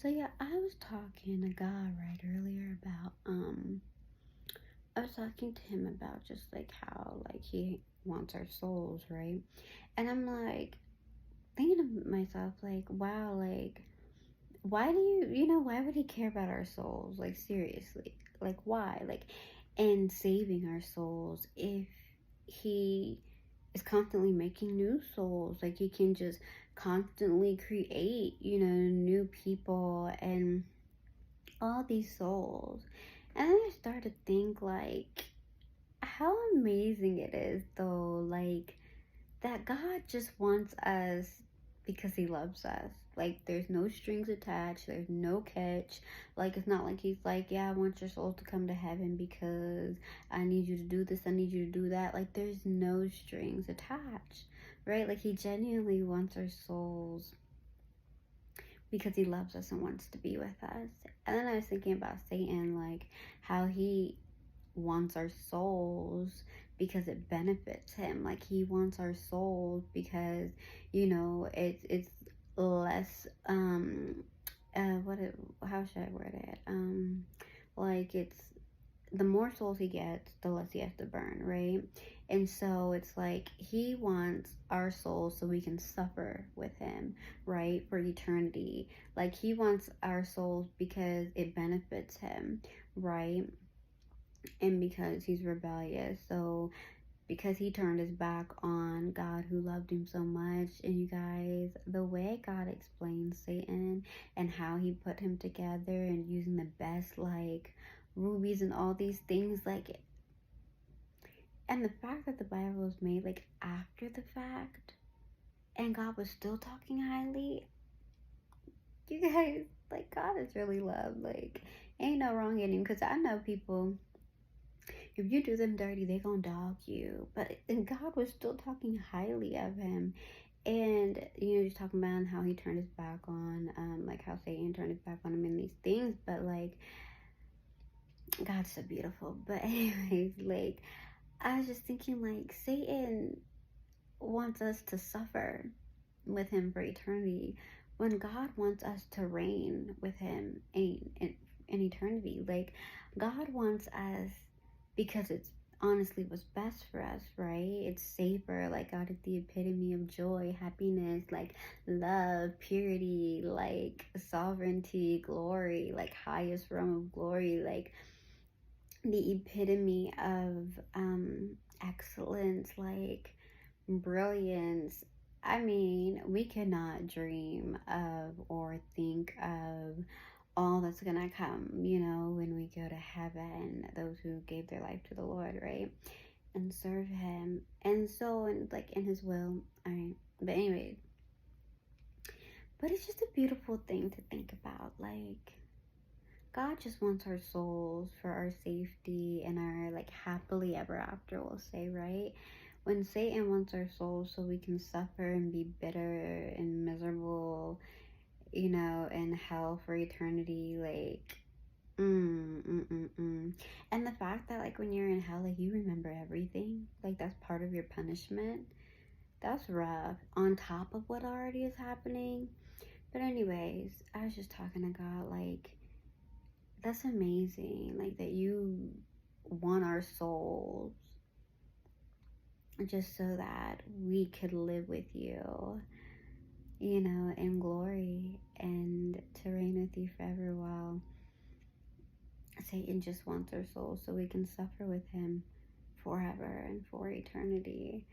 So yeah, I was talking to God right earlier about I was talking to him about just like how like he wants our souls, right? And I'm like thinking to myself like, wow, like why do why would he care about our souls? Like seriously. Like why? Like and saving our souls if he is constantly making new souls. Like he can just constantly create, new people and all these souls. And then I started to think like how amazing it is though, like that God just wants us because he loves us. Like there's no strings attached, there's no catch. Like it's not like he's like, yeah, I want your soul to come to heaven because I need you to do this, I need you to do that. Like there's no strings attached. Right? Like he genuinely wants our souls because he loves us and wants to be with us. And then I was thinking about Satan, like how he wants our souls because it benefits him. Like he wants our souls because it's less what it how should I word it? Like it's the more souls he gets, the less he has to burn, right? And so it's like he wants our souls so we can suffer with him, right? For eternity. Like he wants our souls because it benefits him, right? And because he's rebellious. So because he turned his back on God who loved him so much. And you guys, the way God explains Satan and how he put him together and using the best like rubies and all these things, like, and the fact that the Bible was made like after the fact and God was still talking highly, you guys, like God is really love. Like ain't no wrong in him, because I know people, if you do them dirty, they gonna dog you. But and God was still talking highly of him. And just talking about how he turned his back on, like how Satan turned his back on him in these things. But like God's so beautiful. But anyways, like I was just thinking like Satan wants us to suffer with him for eternity when God wants us to reign with him in eternity. Like God wants us because it's honestly what's best for us, right? It's safer. Like God is the epitome of joy, happiness, like love, purity, like sovereignty, glory, like highest realm of glory, like the epitome of excellence, like brilliance. I mean, we cannot dream of or think of all that's gonna come, when we go to heaven, those who gave their life to the Lord, right? And serve him. And so, and like in his will, all right. But anyway, but it's just a beautiful thing to think about. Like, God just wants our souls for our safety and our like happily ever after, we'll say, right? When Satan wants our souls so we can suffer and be bitter and miserable, in hell for eternity, like, and the fact that like when you're in hell, like you remember everything, like that's part of your punishment. That's rough. On top of what already is happening. But anyways, I was just talking to God, like that's amazing, like that you want our souls just so that we could live with you, in glory and to reign with you forever, while Satan just wants our souls so we can suffer with him forever and for eternity.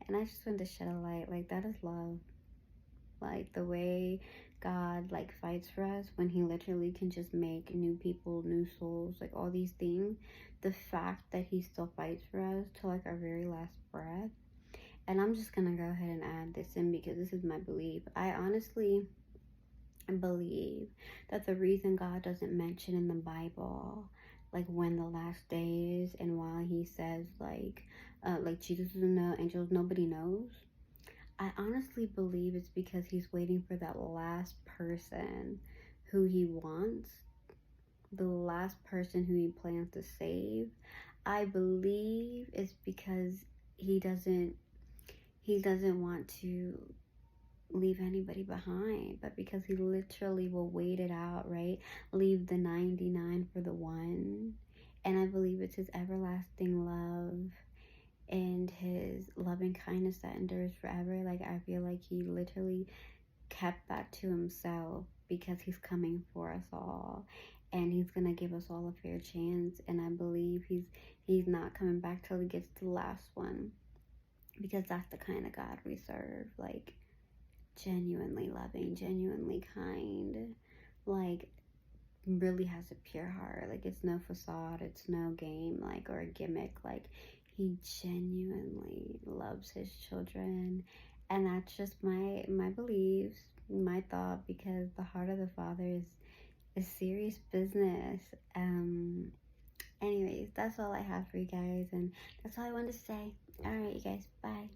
And I just want to shed a light, like that is love. Like the way God like fights for us when he literally can just make new people, new souls, like all these things. The fact that he still fights for us to like our very last breath. And I'm just gonna go ahead and add this in because this is my belief. I honestly believe that the reason God doesn't mention in the Bible like when the last days and while he says like Jesus doesn't know, angels, nobody knows, I honestly believe it's because he's waiting for that last person who he wants, the last person who he plans to save. I believe it's because he doesn't want to leave anybody behind, but because he literally will wait it out, right? Leave the 99 for the one. And I believe it's his everlasting love and his loving kindness that endures forever. Like, I feel like he literally kept that to himself because he's coming for us all, and he's gonna give us all a fair chance. And I believe he's not coming back till he gets to the last one, because that's the kind of God we serve. Like, genuinely loving, genuinely kind, like really has a pure heart. Like, it's no facade, it's no game, like, or a gimmick. Like, he genuinely loves his children. And that's just my beliefs, my thought, because the heart of the Father is serious business. Anyways, that's all I have for you guys, and that's all I wanted to say. All right, you guys, bye.